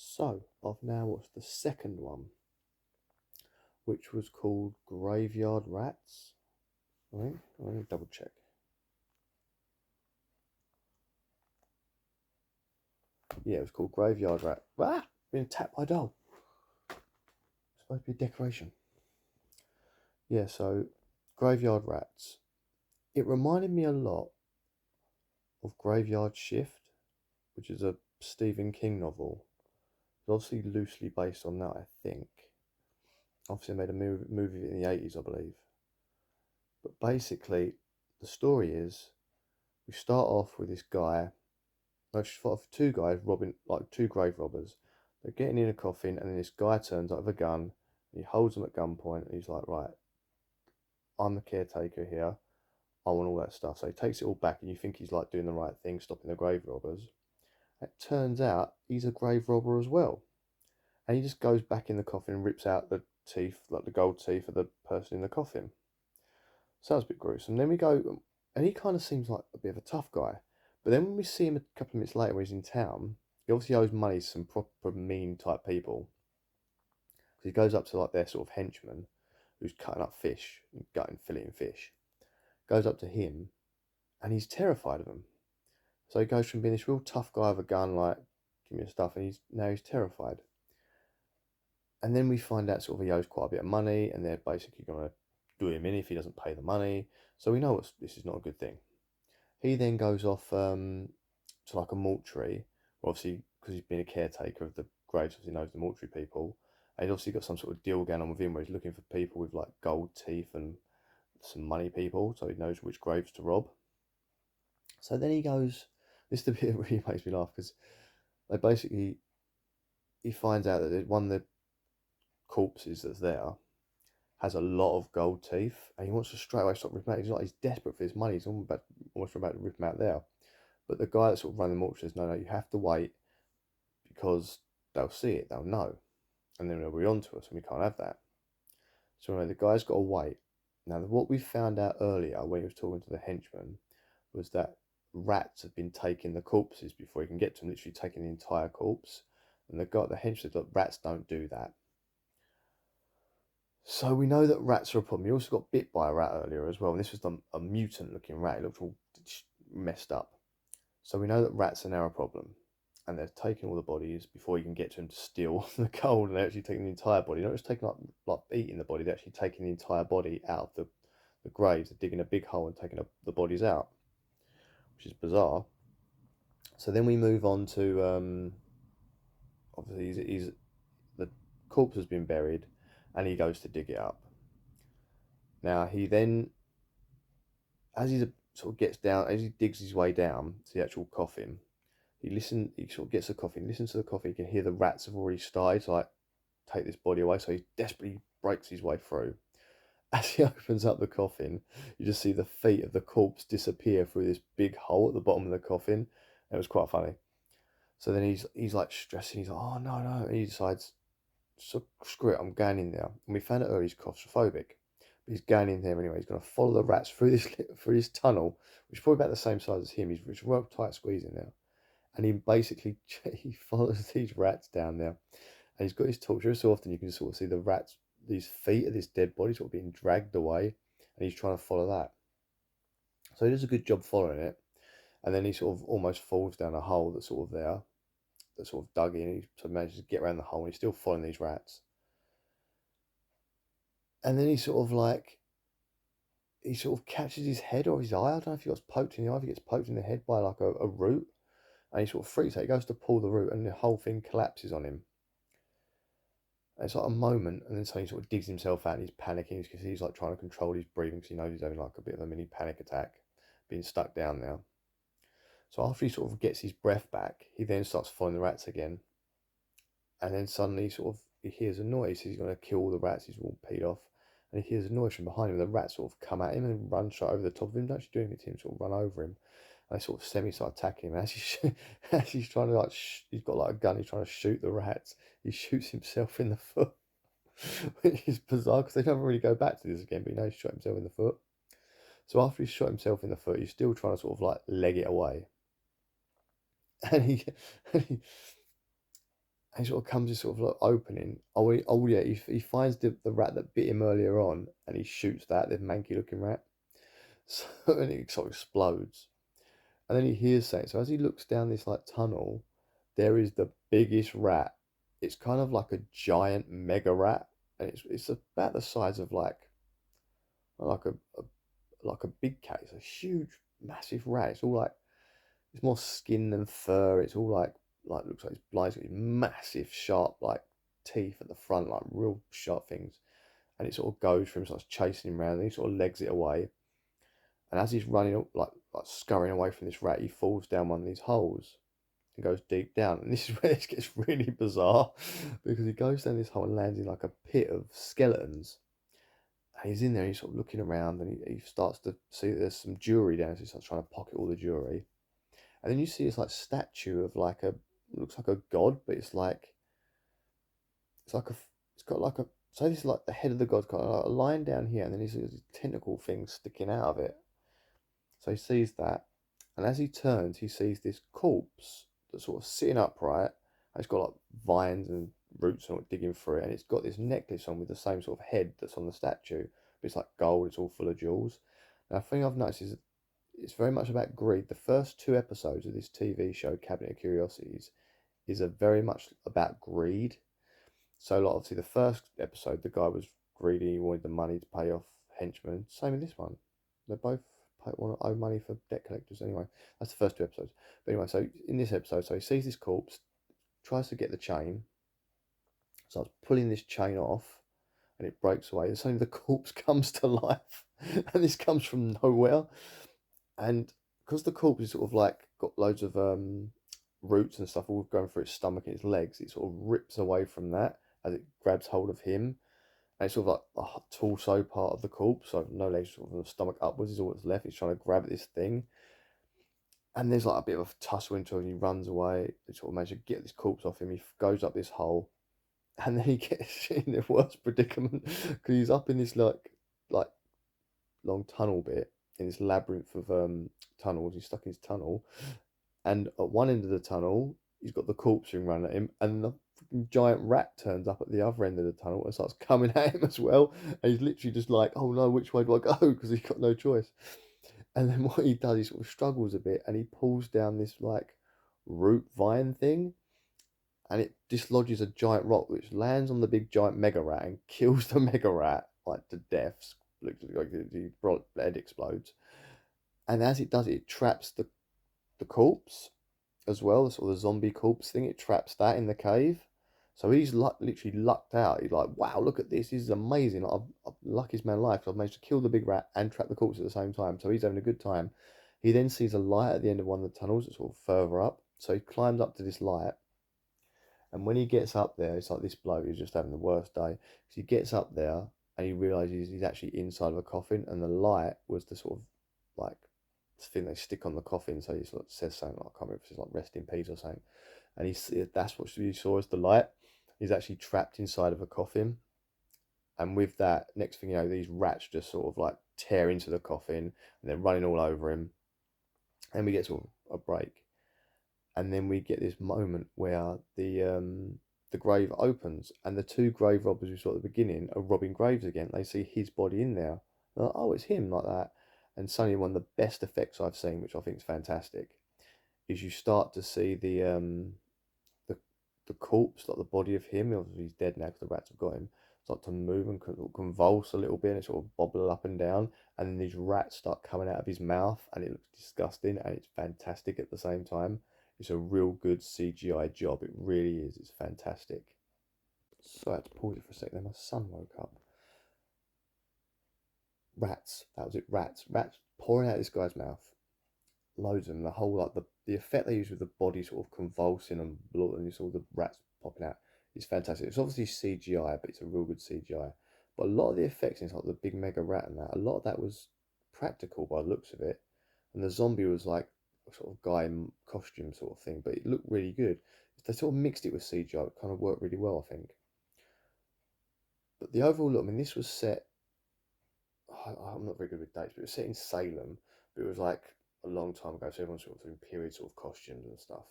So, I've now watched the second one, which was called Graveyard Rats. Right? Let me double check. Yeah, it was called Graveyard Rat. Ah! Being attacked by a doll. It's supposed to be a decoration. Yeah, so Graveyard Rats. It reminded me a lot of Graveyard Shift, which is a Stephen King novel. It's obviously loosely based on that, I think. Obviously, I made a movie in the 80s, I believe. But basically, the story is we start off with this guy. No, she's fought off two guys robbing, like two grave robbers. They're getting in a coffin, and then this guy turns up with a gun. And he holds them at gunpoint, and he's like, "Right, I'm the caretaker here. I want all that stuff." So he takes it all back, and you think he's like doing the right thing, stopping the grave robbers. It turns out he's a grave robber as well, and he just goes back in the coffin and rips out the teeth, like the gold teeth of the person in the coffin. Sounds a bit gruesome. Then we go, and he kind of seems like a bit of a tough guy. But then when we see him a couple of minutes later when he's in town, he obviously owes money to some proper mean type people. Because he goes up to like their sort of henchman who's cutting up fish, gutting, filleting fish. Goes up to him, and he's terrified of him. So he goes from being this real tough guy with a gun, like, give me your stuff, and he's terrified. And then we find out sort of he owes quite a bit of money, and they're basically going to do him in if he doesn't pay the money. So we know this is not a good thing. He then goes off to like a mortuary, obviously because he's been a caretaker of the graves, obviously knows the mortuary people. And he's obviously got some sort of deal going on with him where he's looking for people with like gold teeth and some money people, so he knows which graves to rob. So then he goes. This is the bit that really makes me laugh because they basically he finds out that one of the corpses that's there has a lot of gold teeth, and he wants to straight away stop ripping out. He's desperate for his money. He's almost about to rip them out there. But the guy that sort of running the mortuary says, no, you have to wait because they'll see it, they'll know, and then they'll be on to us, and we can't have that. So anyway, the guy's got to wait. Now, what we found out earlier when he was talking to the henchman was that rats have been taking the corpses before he can get to them, literally taking the entire corpse. And the henchman said, look, rats don't do that. So we know that rats are a problem. He also got bit by a rat earlier as well, and this was a mutant looking rat. It looked all messed up. So we know that rats are now a problem, and they're taking all the bodies before you can get to them to steal the gold, and they're actually taking the entire body. Not just taking like eating the body, they're actually taking the entire body out of the graves. They're digging a big hole and taking the bodies out, which is bizarre. So then we move on to obviously he's the corpse has been buried, and he goes to dig it up. Now he then, as he sort of gets down, as he digs his way down to the actual coffin, he sort of gets the coffin, listens to the coffin, he can hear the rats have already started to like take this body away, so he desperately breaks his way through. As he opens up the coffin, you just see the feet of the corpse disappear through this big hole at the bottom of the coffin. It was quite funny. So then he's like stressing, he's like, oh no, no, and he decides, so screw it, I'm going in there. And we found out earlier he's claustrophobic. But he's going in there anyway. He's going to follow the rats through this tunnel, which is probably about the same size as him. He's real tight squeeze in there, and he basically he follows these rats down there, and he's got his torch. Every so often you can sort of see the rats, these feet of this dead body sort of being dragged away, and he's trying to follow that. So he does a good job following it, and then he sort of almost falls down a hole that's sort of there, that's sort of dug in. He sort of manages to get around the hole, and he's still following these rats. And then he sort of catches his head or his eye. I don't know if he gets poked in the eye, if he gets poked in the head by like a root, and he sort of freaks out. He goes to pull the root, and the whole thing collapses on him. And it's like a moment, and then so he sort of digs himself out, and he's panicking because he's like trying to control his breathing because he knows he's having like a bit of a mini panic attack, being stuck down there. So after he sort of gets his breath back, he then starts following the rats again, and then suddenly sort of he hears a noise. He's going to kill all the rats. He's all peed off, and he hears a noise from behind him. The rats sort of come at him and run straight over the top of him. Don't actually do anything to him. Sort of run over him. And they sort of start attacking him. As he's trying to he's got like a gun. He's trying to shoot the rats. He shoots himself in the foot, which is bizarre because they never really go back to this again. But he shot himself in the foot. So after he shot himself in the foot, he's still trying to sort of like leg it away, and he And he sort of comes this sort of like opening. Oh yeah, he finds the rat that bit him earlier on, and he shoots that, the manky looking rat. So, and it sort of explodes. And then he hears something. So as he looks down this like tunnel, there is the biggest rat. It's kind of like a giant mega rat, and it's about the size of like a like a big cat. It's a huge, massive rat. It's all like it's more skin than fur. It's all like looks like it's blind. It's got these massive, sharp like teeth at the front, like real sharp things. And it sort of goes for him, starts chasing him around, and he sort of legs it away. And as he's running, like scurrying away from this rat, he falls down one of these holes and goes deep down. And this is where it gets really bizarre because he goes down this hole and lands in like a pit of skeletons. And he's in there, and he's sort of looking around, and he starts to see that there's some jewelry down, so he starts trying to pocket all the jewelry. And then you see this like statue of like a looks like a god, but it's like a it's got like a so this is like the head of the god, got like a line down here, and then he's these tentacle things sticking out of it. So he sees that, and as he turns, he sees this corpse that's sort of sitting upright. And it's got like vines and roots and digging through it, and it's got this necklace on with the same sort of head that's on the statue, but it's like gold. It's all full of jewels. Now, the thing I've noticed is it's very much about greed. The first two episodes of this TV show, Cabinet of Curiosities, is a very much about greed. So, like, obviously, the first episode, the guy was greedy. He wanted the money to pay off henchmen. Same in this one. They both want to owe money for debt collectors. Anyway, that's the first two episodes. But anyway, so in this episode, so he sees this corpse, tries to get the chain, starts pulling this chain off, and it breaks away. And suddenly the corpse comes to life, and this comes from nowhere. And because the corpse is sort of like got loads of roots and stuff all going through its stomach and its legs, it sort of rips away from that as it grabs hold of him. And it's sort of like the torso part of the corpse, so no legs, sort of from the stomach upwards is all that's left. He's trying to grab at this thing. And there's like a bit of a tussle into it, and he runs away. He sort of manages to get this corpse off him. He goes up this hole, and then he gets in the worst predicament because he's up in this like long tunnel bit in this labyrinth of tunnels. He's stuck in his tunnel, and at one end of the tunnel, he's got the corpse ring running at him, and the giant rat turns up at the other end of the tunnel and starts coming at him as well. And he's literally just like, "Oh no, which way do I go?" Because he's got no choice. And then what he does, he sort of struggles a bit, and he pulls down this like root vine thing, and it dislodges a giant rock which lands on the big giant mega rat and kills the mega rat like to death. Looks like the head explodes, and as it does, it traps the corpse as well, the sort of zombie corpse thing. It traps that in the cave. So he's literally lucked out. He's like, wow, look at this. This is amazing. Like, I'm luckiest man alive. I've managed to kill the big rat and trap the corpse at the same time. So he's having a good time. He then sees a light at the end of one of the tunnels that's sort of further up. So he climbs up to this light. And when he gets up there, it's like this bloke is just having the worst day. Because he gets up there and he realizes he's actually inside of a coffin. And the light was the sort of like thing they stick on the coffin. So he sort of says something like, I can't remember if it's like rest in peace or something. And that's what he saw as the light. He's actually trapped inside of a coffin. And with that, next thing you know, these rats just sort of like tear into the coffin and they're running all over him. And we get sort of a break. And then we get this moment where the grave opens and the two grave robbers we saw at the beginning are robbing graves again. They see his body in there. They're like, oh, it's him, like that. And suddenly one of the best effects I've seen, which I think is fantastic, is you start to see the the corpse, like the body of him. Obviously he's dead now because the rats have got him. Start to move and convulse a little bit, and it sort of bobble up and down. And then these rats start coming out of his mouth, and it looks disgusting, and it's fantastic at the same time. It's a real good CGI job. It really is. It's fantastic. So I had to pause it for a second. Then my son woke up. Rats. That was it. Rats. Rats pouring out this guy's mouth. Loads of them. The whole like the effect they use with the body sort of convulsing and blood, and you saw the rats popping out. It's fantastic. It's obviously CGI, but it's a real good CGI. But a lot of the effects, it's like the big mega rat and that. A lot of that was practical by the looks of it, and the zombie was like a sort of guy in costume sort of thing, but it looked really good. If they sort of mixed it with CGI, it kind of worked really well, I think. But the overall look, I mean, this was set. I'm not very good with dates, but it was set in Salem. But it was like a long time ago, so everyone's sort of in period sort of costumes and stuff.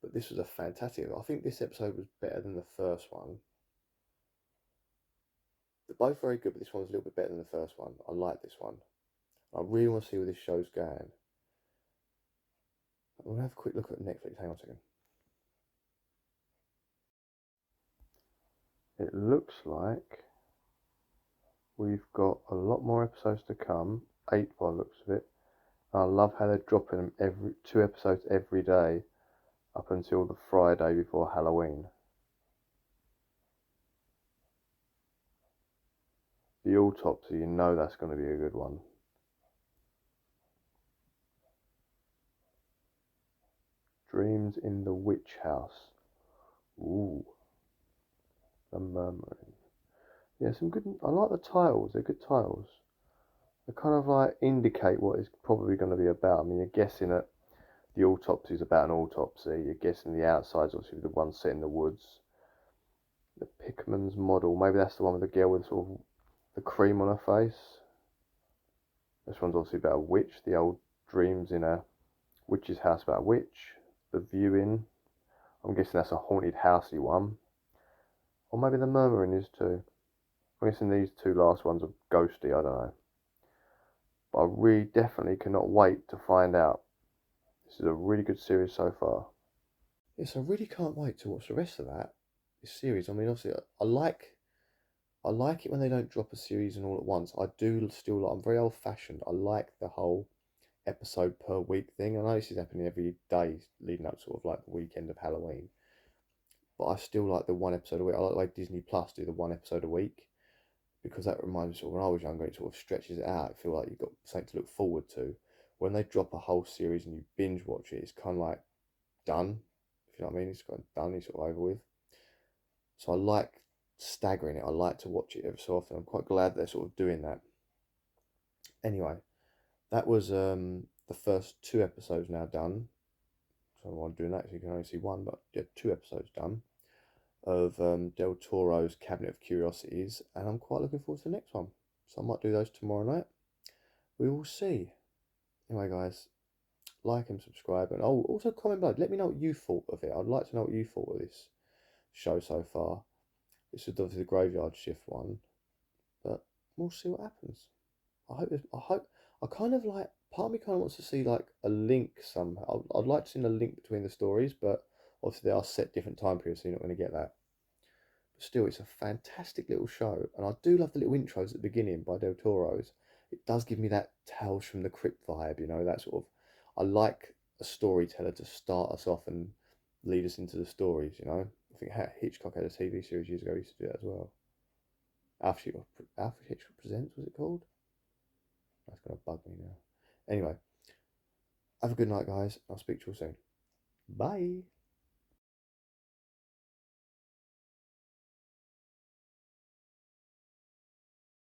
But this was a fantastic. I think this episode was better than the first one. They're both very good, but this one was a little bit better than the first one. I like this one. I really want to see where this show's going. I'm gonna have a quick look at Netflix. Hang on a second. It looks like we've got a lot more episodes to come. 8 by the looks of it. I love how they're dropping them every 2 episodes every day up until the Friday before Halloween. The Autopsy, you know that's going to be a good one. Dreams in the Witch House. Ooh. The Murmuring. Yeah, some good. I like the titles. They're good titles. They kind of like indicate what it's probably going to be about. I mean, you're guessing that the autopsy is about an autopsy. You're guessing the outside's obviously the one set in the woods. The Pickman's Model. Maybe that's the one with the girl with sort of the cream on her face. This one's obviously about a witch. The old dreams in a witch's house about a witch. The Viewing. I'm guessing that's a haunted housey one. Or maybe The Murmuring is too. I'm guessing these 2 last ones are ghosty, I don't know. But I really definitely cannot wait to find out. This is a really good series so far. Yes, I really can't wait to watch the rest of this series. I mean, obviously, I like it when they don't drop a series and all at once. I do still like. I'm very old fashioned. I like the whole episode per week thing. I know this is happening every day leading up to sort of like the weekend of Halloween. But I still like the 1 episode a week. I like the way Disney Plus do the 1 episode a week, because that reminds me sort of when I was younger, it sort of stretches it out. I feel like you've got something to look forward to. When they drop a whole series and you binge watch it, it's kind of like done. If you know what I mean, it's kind of done. It's sort of over with. So I like staggering it. I like to watch it every so often. I'm quite glad they're sort of doing that. Anyway, that was the first 2 episodes now done. So I'm doing that, so you can only see 1, but yeah, 2 episodes done of Del Toro's Cabinet of Curiosities, and I'm quite looking forward to the next one. So I might do those tomorrow night. We will see. Anyway, guys, like and subscribe, and also comment below. Let me know what you thought of it. I'd like to know what you thought of this show so far. This is obviously the Graveyard Shift one, but we'll see what happens. I kind of like. Part of me kind of wants to see like a link somehow. I'd like to see a link between the stories, but obviously they are set different time periods, so you're not going to get that. But still, it's a fantastic little show, and I do love the little intros at the beginning by Del Toro's. It does give me that Tales from the Crypt vibe, you know, that sort of. I like a storyteller to start us off and lead us into the stories, you know. I think Hitchcock had a TV series years ago, he used to do that as well. Alfred Hitchcock Presents, was it called? That's going to bug me now. Anyway, have a good night, guys. I'll speak to you all soon. Bye.